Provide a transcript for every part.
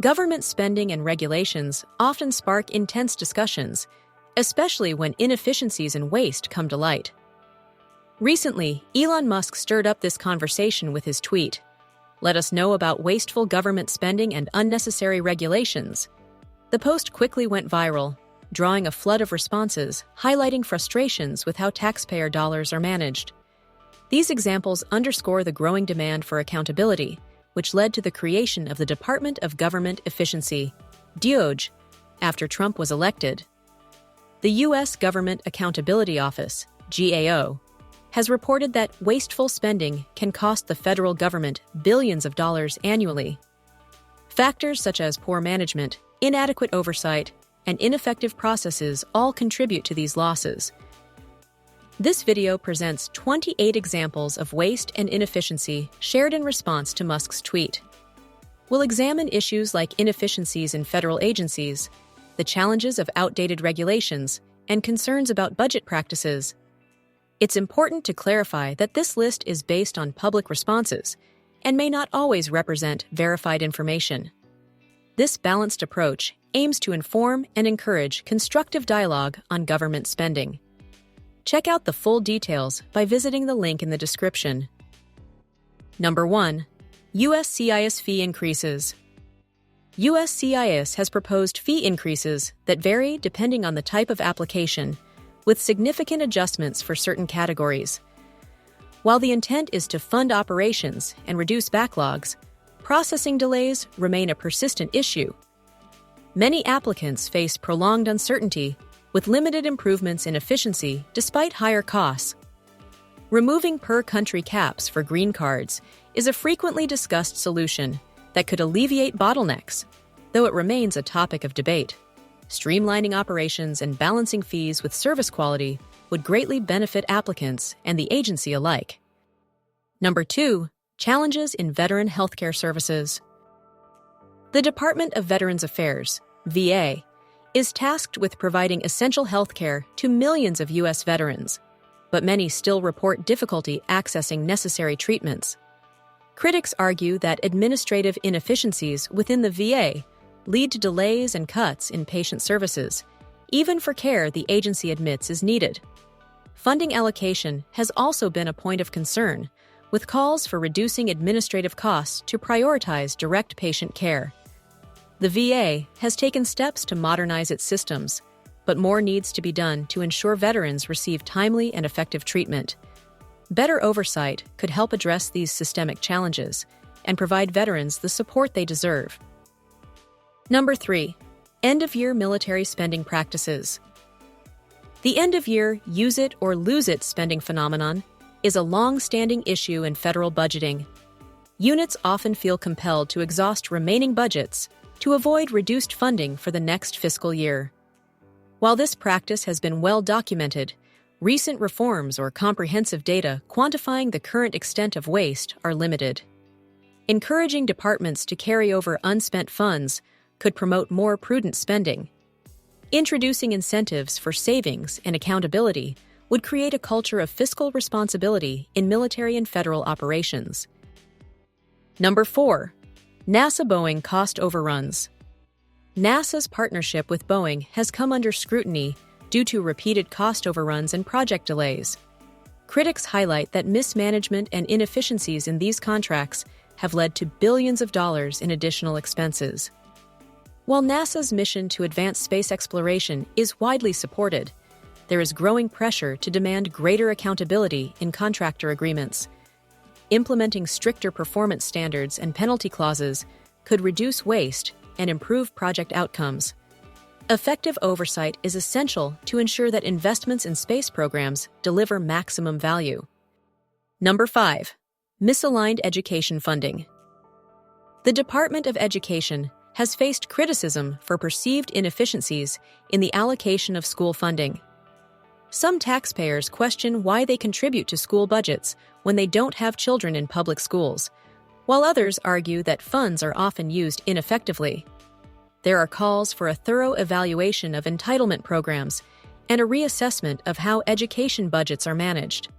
Government spending and regulations often spark intense discussions, especially when inefficiencies and waste come to light. Recently, Elon Musk stirred up this conversation with his tweet, "Let us know about wasteful government spending and unnecessary regulations." The post quickly went viral, drawing a flood of responses, highlighting frustrations with how taxpayer dollars are managed. These examples underscore the growing demand for accountability, which led to the creation of the Department of Government Efficiency, DOGE, after Trump was elected. The U.S. Government Accountability Office, GAO, has reported that wasteful spending can cost the federal government billions of dollars annually. Factors such as poor management, inadequate oversight, and ineffective processes all contribute to these losses. This video presents 28 examples of waste and inefficiency shared in response to Musk's tweet. We'll examine issues like inefficiencies in federal agencies, the challenges of outdated regulations, and concerns about budget practices. It's important to clarify that this list is based on public responses and may not always represent verified information. This balanced approach aims to inform and encourage constructive dialogue on government spending. Check out the full details by visiting the link in the description. Number 1. USCIS fee increases. USCIS has proposed fee increases that vary depending on the type of application, with significant adjustments for certain categories. While the intent is to fund operations and reduce backlogs, processing delays remain a persistent issue. Many applicants face prolonged uncertainty, with limited improvements in efficiency despite higher costs. Removing per-country caps for green cards is a frequently discussed solution that could alleviate bottlenecks, though it remains a topic of debate. Streamlining operations and balancing fees with service quality would greatly benefit applicants and the agency alike. Number 2. Challenges in veteran healthcare services. The Department of Veterans Affairs, VA, is tasked with providing essential health care to millions of U.S. veterans, but many still report difficulty accessing necessary treatments. Critics argue that administrative inefficiencies within the VA lead to delays and cuts in patient services, even for care the agency admits is needed. Funding allocation has also been a point of concern, with calls for reducing administrative costs to prioritize direct patient care. The VA has taken steps to modernize its systems, but more needs to be done to ensure veterans receive timely and effective treatment. Better oversight could help address these systemic challenges and provide veterans the support they deserve. Number 3. End-of-year military spending practices. The end-of-year use-it-or-lose-it spending phenomenon is a long-standing issue in federal budgeting. Units often feel compelled to exhaust remaining budgets to avoid reduced funding for the next fiscal year. While this practice has been well documented, recent reforms or comprehensive data quantifying the current extent of waste are limited. Encouraging departments to carry over unspent funds could promote more prudent spending. Introducing incentives for savings and accountability would create a culture of fiscal responsibility in military and federal operations. Number 4. NASA Boeing cost overruns. NASA's partnership with Boeing has come under scrutiny due to repeated cost overruns and project delays. Critics highlight that mismanagement and inefficiencies in these contracts have led to billions of dollars in additional expenses. While NASA's mission to advance space exploration is widely supported, there is growing pressure to demand greater accountability in contractor agreements. Implementing stricter performance standards and penalty clauses could reduce waste and improve project outcomes. Effective oversight is essential to ensure that investments in space programs deliver maximum value. Number 5. Misaligned education funding. The Department of Education has faced criticism for perceived inefficiencies in the allocation of school funding. Some taxpayers question why they contribute to school budgets when they don't have children in public schools, while others argue that funds are often used ineffectively. There are calls for a thorough evaluation of entitlement programs and a reassessment of how education budgets are managed.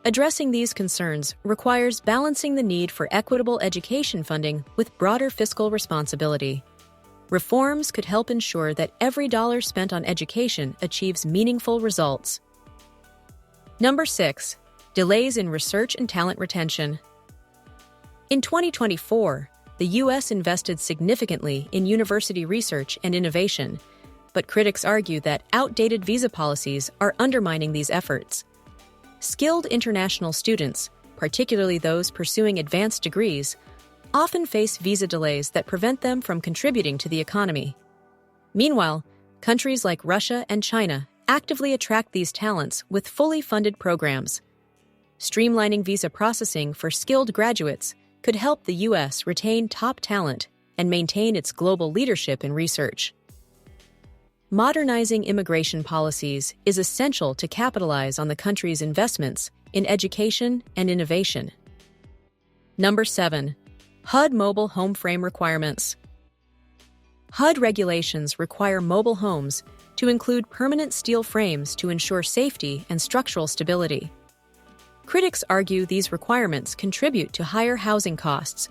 Addressing these concerns requires balancing the need for equitable education funding with broader fiscal responsibility. Reforms could help ensure that every dollar spent on education achieves meaningful results. Number 6. Delays in research and talent retention. In 2024, the U.S. invested significantly in university research and innovation, but critics argue that outdated visa policies are undermining these efforts. Skilled international students, particularly those pursuing advanced degrees, often face visa delays that prevent them from contributing to the economy. Meanwhile, countries like Russia and China actively attract these talents with fully funded programs. Streamlining visa processing for skilled graduates could help the U.S. retain top talent and maintain its global leadership in research. Modernizing immigration policies is essential to capitalize on the country's investments in education and innovation. Number 7. HUD mobile home frame requirements. HUD regulations require mobile homes to include permanent steel frames to ensure safety and structural stability. Critics argue these requirements contribute to higher housing costs,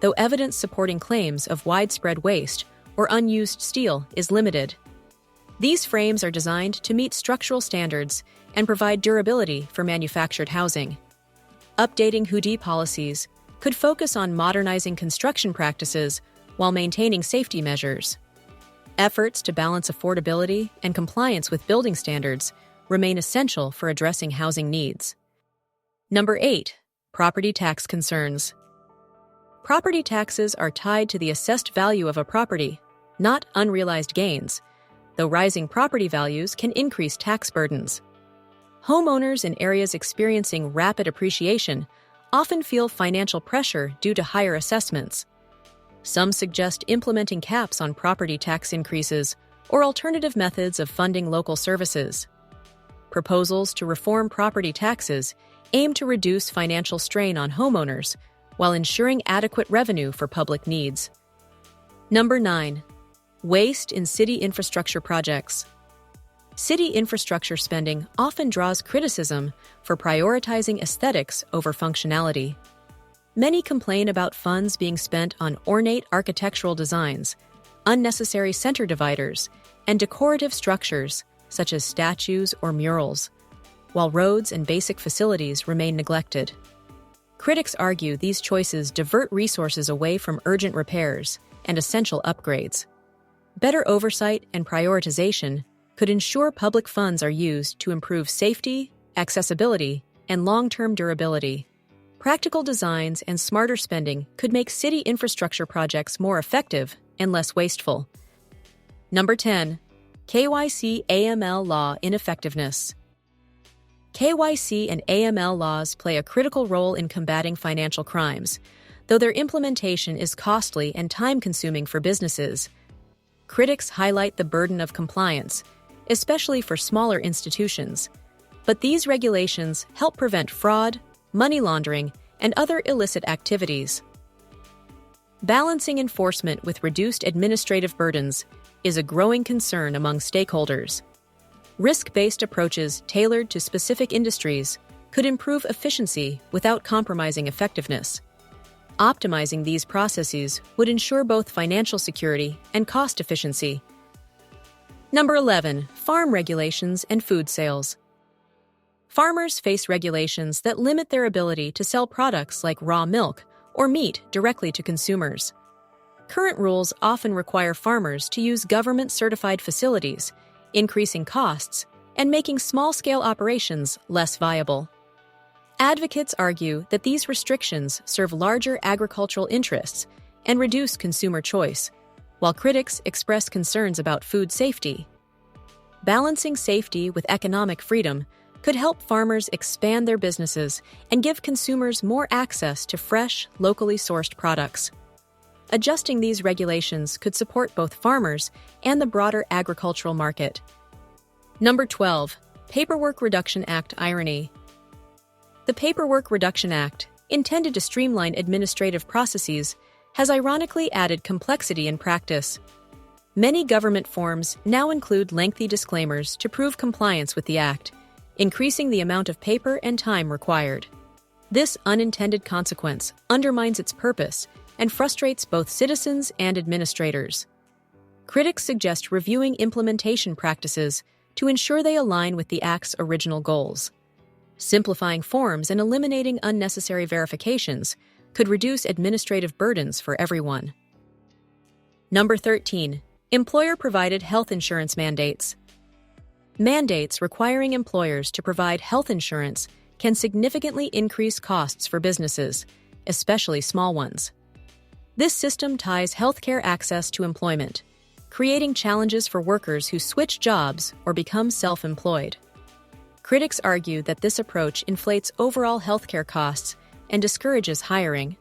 though evidence supporting claims of widespread waste or unused steel is limited. These frames are designed to meet structural standards and provide durability for manufactured housing. Updating HUD policies could focus on modernizing construction practices while maintaining safety measures. Efforts to balance affordability and compliance with building standards remain essential for addressing housing needs. Number 8. Property tax concerns. Property taxes are tied to the assessed value of a property, not unrealized gains, though rising property values can increase tax burdens. Homeowners in areas experiencing rapid appreciation often feel financial pressure due to higher assessments. Some suggest implementing caps on property tax increases or alternative methods of funding local services. Proposals to reform property taxes aim to reduce financial strain on homeowners while ensuring adequate revenue for public needs. Number 9. Waste in city infrastructure projects. City infrastructure spending often draws criticism for prioritizing aesthetics over functionality. Many complain about funds being spent on ornate architectural designs, unnecessary center dividers, and decorative structures such as statues or murals, while roads and basic facilities remain neglected. Critics argue these choices divert resources away from urgent repairs and essential upgrades. Better oversight and prioritization could ensure public funds are used to improve safety, accessibility, and long-term durability. Practical designs and smarter spending could make city infrastructure projects more effective and less wasteful. Number 10. KYC/AML law ineffectiveness. KYC and AML laws play a critical role in combating financial crimes, though their implementation is costly and time-consuming for businesses. Critics highlight the burden of compliance, especially for smaller institutions, but these regulations help prevent fraud, money laundering, and other illicit activities. Balancing enforcement with reduced administrative burdens is a growing concern among stakeholders. Risk-based approaches tailored to specific industries could improve efficiency without compromising effectiveness. Optimizing these processes would ensure both financial security and cost efficiency. Number 11. Farm regulations and food sales. Farmers face regulations that limit their ability to sell products like raw milk or meat directly to consumers. Current rules often require farmers to use government-certified facilities, increasing costs and making small-scale operations less viable. Advocates argue that these restrictions serve larger agricultural interests and reduce consumer choice, while critics express concerns about food safety. Balancing safety with economic freedom could help farmers expand their businesses and give consumers more access to fresh, locally sourced products. Adjusting these regulations could support both farmers and the broader agricultural market. Number 12. Paperwork Reduction Act irony. The Paperwork Reduction Act, intended to streamline administrative processes, has ironically added complexity in practice. Many government forms now include lengthy disclaimers to prove compliance with the act, increasing the amount of paper and time required. This unintended consequence undermines its purpose and frustrates both citizens and administrators. Critics suggest reviewing implementation practices to ensure they align with the Act's original goals. Simplifying forms and eliminating unnecessary verifications could reduce administrative burdens for everyone. Number 13. Employer-provided health insurance mandates. Mandates requiring employers to provide health insurance can significantly increase costs for businesses, especially small ones. This system ties healthcare access to employment, creating challenges for workers who switch jobs or become self-employed. Critics argue that this approach inflates overall healthcare costs and discourages hiring.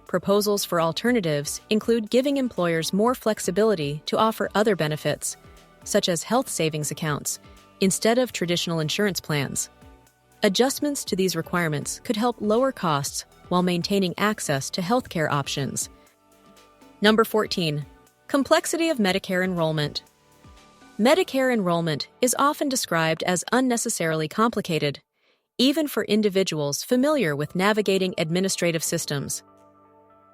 Proposals for alternatives include giving employers more flexibility to offer other benefits, such as health savings accounts, instead of traditional insurance plans. Adjustments to these requirements could help lower costs while maintaining access to healthcare options. Number 14. Complexity of Medicare enrollment. Medicare enrollment is often described as unnecessarily complicated, even for individuals familiar with navigating administrative systems.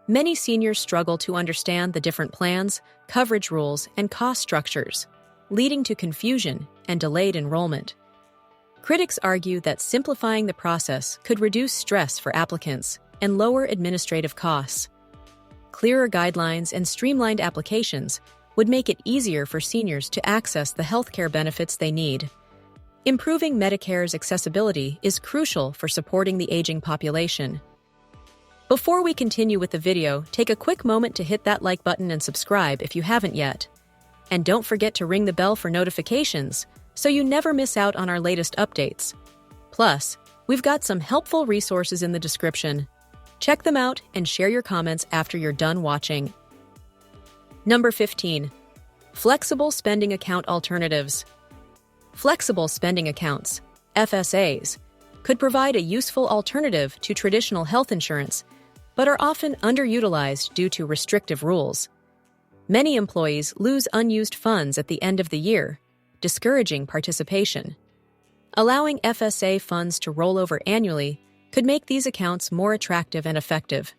Many seniors struggle to understand the different plans, coverage rules, and cost structures, leading to confusion and delayed enrollment. Critics argue that simplifying the process could reduce stress for applicants and lower administrative costs. Clearer guidelines and streamlined applications would make it easier for seniors to access the healthcare benefits they need. Improving Medicare's accessibility is crucial for supporting the aging population. Before we continue with the video, take a quick moment to hit that like button and subscribe if you haven't yet. And don't forget to ring the bell for notifications so you never miss out on our latest updates. Plus, we've got some helpful resources in the description. Check them out and share your comments after you're done watching. Number 15. Flexible spending account alternatives. Flexible spending accounts, FSAs, could provide a useful alternative to traditional health insurance, but are often underutilized due to restrictive rules. Many employees lose unused funds at the end of the year, discouraging participation. Allowing FSA funds to roll over annually could make these accounts more attractive and effective.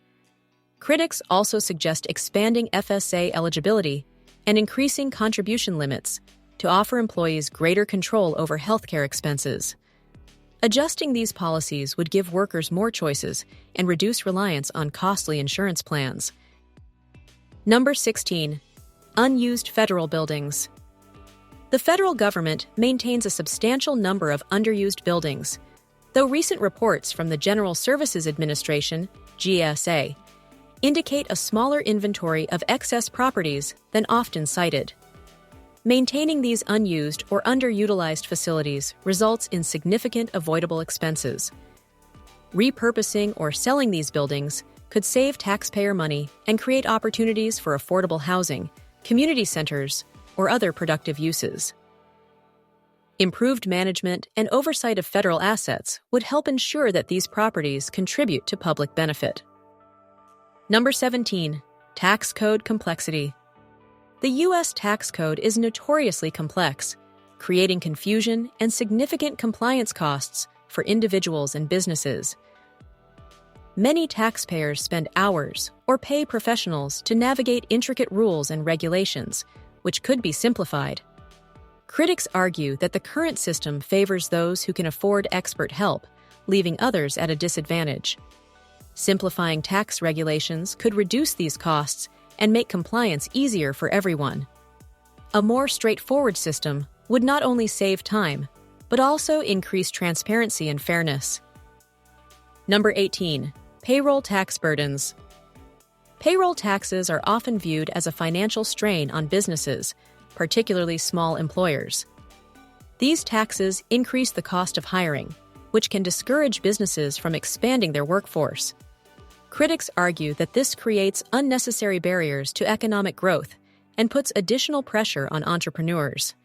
Critics also suggest expanding FSA eligibility and increasing contribution limits to offer employees greater control over healthcare expenses. Adjusting these policies would give workers more choices and reduce reliance on costly insurance plans. Number 16. Unused federal buildings. The federal government maintains a substantial number of underused buildings, though recent reports from the General Services Administration, GSA, indicate a smaller inventory of excess properties than often cited. Maintaining these unused or underutilized facilities results in significant avoidable expenses. Repurposing or selling these buildings could save taxpayer money and create opportunities for affordable housing, community centers, or other productive uses. Improved management and oversight of federal assets would help ensure that these properties contribute to public benefit. Number 17. Tax code complexity. The U.S. tax code is notoriously complex, creating confusion and significant compliance costs for individuals and businesses. Many taxpayers spend hours or pay professionals to navigate intricate rules and regulations, which could be simplified. Critics argue that the current system favors those who can afford expert help, leaving others at a disadvantage. Simplifying tax regulations could reduce these costs and make compliance easier for everyone. A more straightforward system would not only save time, but also increase transparency and fairness. Number 18. Payroll tax burdens. Payroll taxes are often viewed as a financial strain on businesses, particularly small employers. These taxes increase the cost of hiring, which can discourage businesses from expanding their workforce. Critics argue that this creates unnecessary barriers to economic growth and puts additional pressure on entrepreneurs.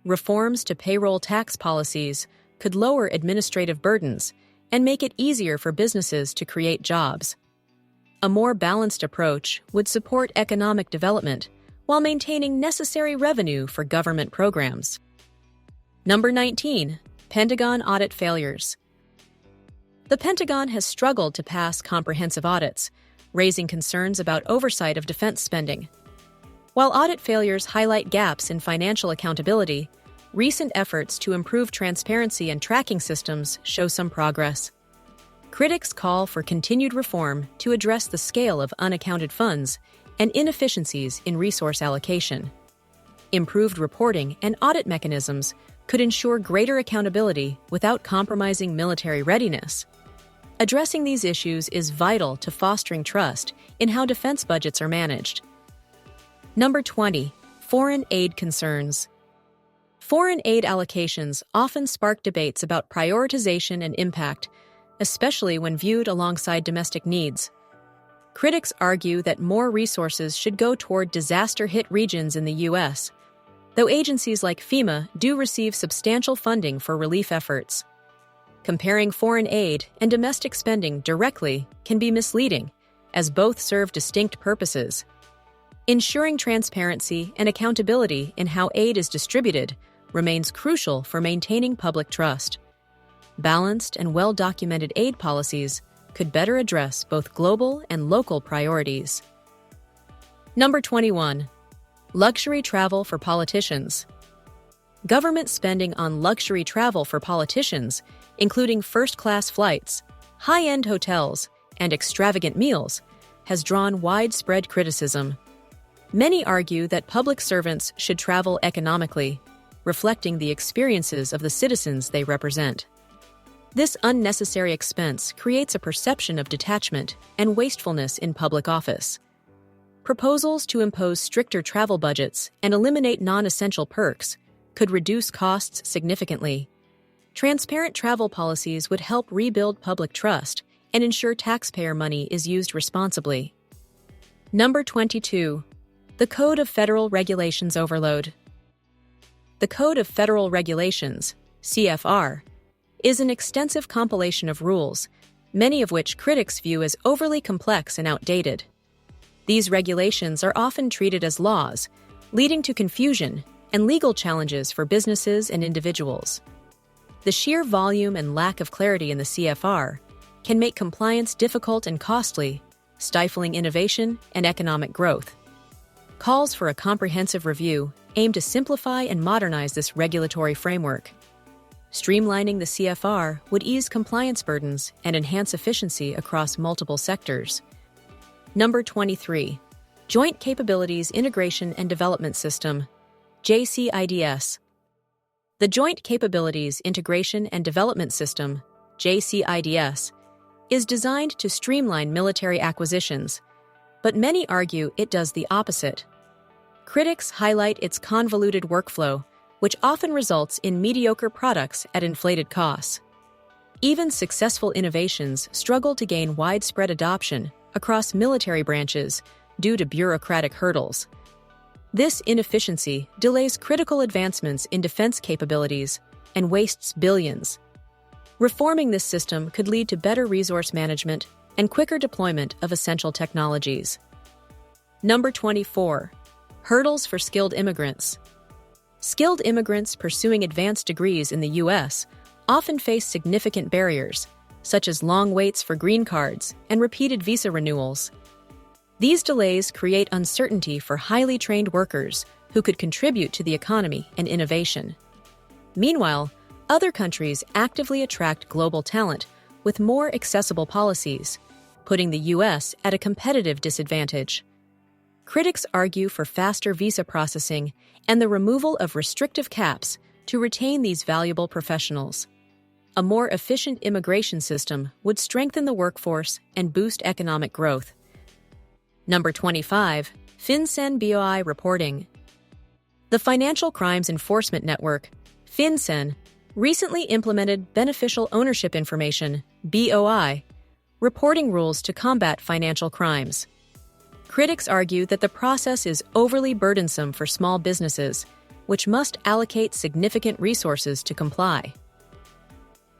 Reforms to payroll tax policies could lower administrative burdens and make it easier for businesses to create jobs. A more balanced approach would support economic development while maintaining necessary revenue for government programs. Number 19. Pentagon audit failures. The Pentagon has struggled to pass comprehensive audits, raising concerns about oversight of defense spending. While audit failures highlight gaps in financial accountability, recent efforts to improve transparency and tracking systems show some progress. Critics call for continued reform to address the scale of unaccounted funds and inefficiencies in resource allocation. Improved reporting and audit mechanisms could ensure greater accountability without compromising military readiness. Addressing these issues is vital to fostering trust in how defense budgets are managed. Number 20. Foreign aid concerns. Foreign aid allocations often spark debates about prioritization and impact, especially when viewed alongside domestic needs. Critics argue that more resources should go toward disaster-hit regions in the U.S., though agencies like FEMA do receive substantial funding for relief efforts. Comparing foreign aid and domestic spending directly can be misleading, as both serve distinct purposes. Ensuring transparency and accountability in how aid is distributed remains crucial for maintaining public trust. Balanced and well-documented aid policies could better address both global and local priorities. Number 21. Luxury travel for politicians. Government spending on luxury travel for politicians, including first-class flights, high-end hotels, and extravagant meals, has drawn widespread criticism. Many argue that public servants should travel economically, reflecting the experiences of the citizens they represent. This unnecessary expense creates a perception of detachment and wastefulness in public office. Proposals to impose stricter travel budgets and eliminate non-essential perks could reduce costs significantly. Transparent travel policies would help rebuild public trust and ensure taxpayer money is used responsibly. Number 22. The Code of Federal Regulations overload. The Code of Federal Regulations, CFR, is an extensive compilation of rules, many of which critics view as overly complex and outdated. These regulations are often treated as laws, leading to confusion and legal challenges for businesses and individuals. The sheer volume and lack of clarity in the CFR can make compliance difficult and costly, stifling innovation and economic growth. Calls for a comprehensive review aim to simplify and modernize this regulatory framework. Streamlining the CFR would ease compliance burdens and enhance efficiency across multiple sectors. Number 23. Joint Capabilities Integration and Development System, JCIDS. The Joint Capabilities Integration and Development System, JCIDS, is designed to streamline military acquisitions, but many argue it does the opposite. Critics highlight its convoluted workflow, which often results in mediocre products at inflated costs. Even successful innovations struggle to gain widespread adoption across military branches due to bureaucratic hurdles. This inefficiency delays critical advancements in defense capabilities and wastes billions. Reforming this system could lead to better resource management and quicker deployment of essential technologies. Number 24. Hurdles for skilled immigrants. Skilled immigrants pursuing advanced degrees in the U.S. often face significant barriers, such as long waits for green cards and repeated visa renewals. These delays create uncertainty for highly trained workers who could contribute to the economy and innovation. Meanwhile, other countries actively attract global talent with more accessible policies, putting the U.S. at a competitive disadvantage. Critics argue for faster visa processing and the removal of restrictive caps to retain these valuable professionals. A more efficient immigration system would strengthen the workforce and boost economic growth. Number 25. FinCEN BOI reporting. The Financial Crimes Enforcement Network, FinCEN, recently implemented Beneficial Ownership Information, BOI, reporting rules to combat financial crimes. Critics argue that the process is overly burdensome for small businesses, which must allocate significant resources to comply.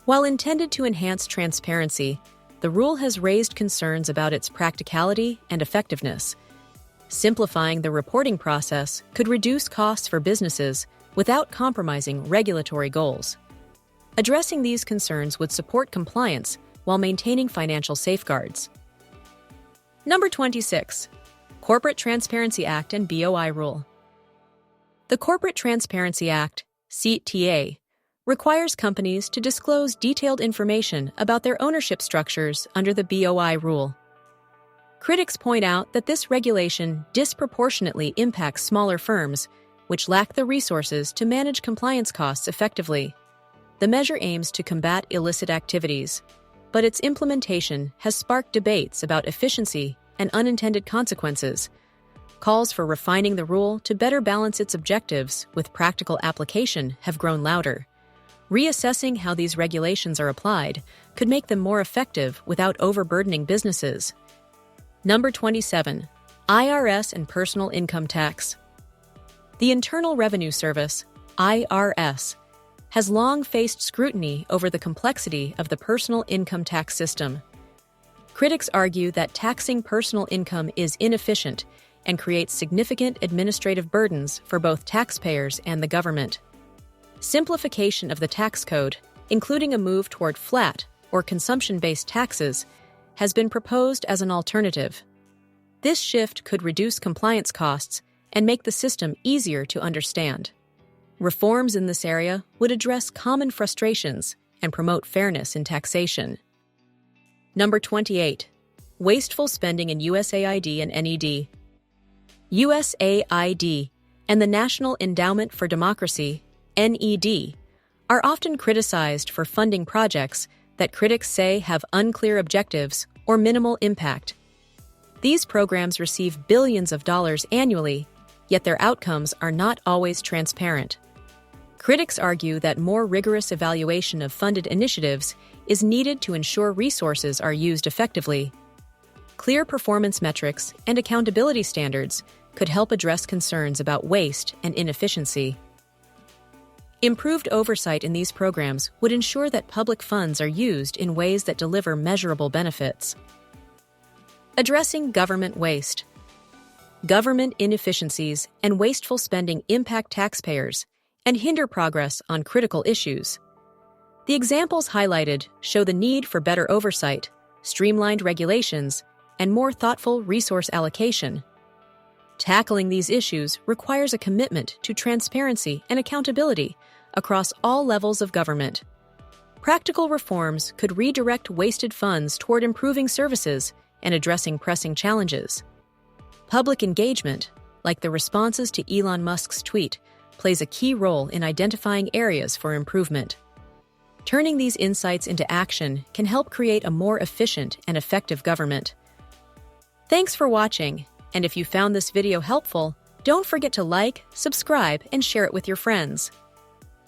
While intended to enhance transparency, the rule has raised concerns about its practicality and effectiveness. Simplifying the reporting process could reduce costs for businesses without compromising regulatory goals. Addressing these concerns would support compliance while maintaining financial safeguards. Number 26. Corporate Transparency Act and BOI Rule. The Corporate Transparency Act, CTA, requires companies to disclose detailed information about their ownership structures under the BOI rule. Critics point out that this regulation disproportionately impacts smaller firms, which lack the resources to manage compliance costs effectively. The measure aims to combat illicit activities, but its implementation has sparked debates about efficiency and unintended consequences. Calls for refining the rule to better balance its objectives with practical application have grown louder. Reassessing how these regulations are applied could make them more effective without overburdening businesses. Number 27. IRS and Personal Income Tax. The Internal Revenue Service, IRS, has long faced scrutiny over the complexity of the personal income tax system. Critics argue that taxing personal income is inefficient and creates significant administrative burdens for both taxpayers and the government. Simplification of the tax code, including a move toward flat or consumption-based taxes, has been proposed as an alternative. This shift could reduce compliance costs and make the system easier to understand. Reforms in this area would address common frustrations and promote fairness in taxation. Number 28. Wasteful spending in USAID and NED. USAID and the National Endowment for Democracy, NED, are often criticized for funding projects that critics say have unclear objectives or minimal impact. These programs receive billions of dollars annually, yet their outcomes are not always transparent. Critics argue that more rigorous evaluation of funded initiatives is needed to ensure resources are used effectively. Clear performance metrics and accountability standards could help address concerns about waste and inefficiency. Improved oversight in these programs would ensure that public funds are used in ways that deliver measurable benefits. Addressing government waste. Government inefficiencies and wasteful spending impact taxpayers and hinder progress on critical issues. The examples highlighted show the need for better oversight, streamlined regulations, and more thoughtful resource allocation. Tackling these issues requires a commitment to transparency and accountability across all levels of government. Practical reforms could redirect wasted funds toward improving services and addressing pressing challenges. Public engagement, like the responses to Elon Musk's tweet, plays a key role in identifying areas for improvement. Turning these insights into action can help create a more efficient and effective government. Thanks for watching, and if you found this video helpful, don't forget to like, subscribe, and share it with your friends.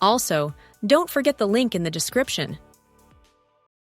Also, don't forget the link in the description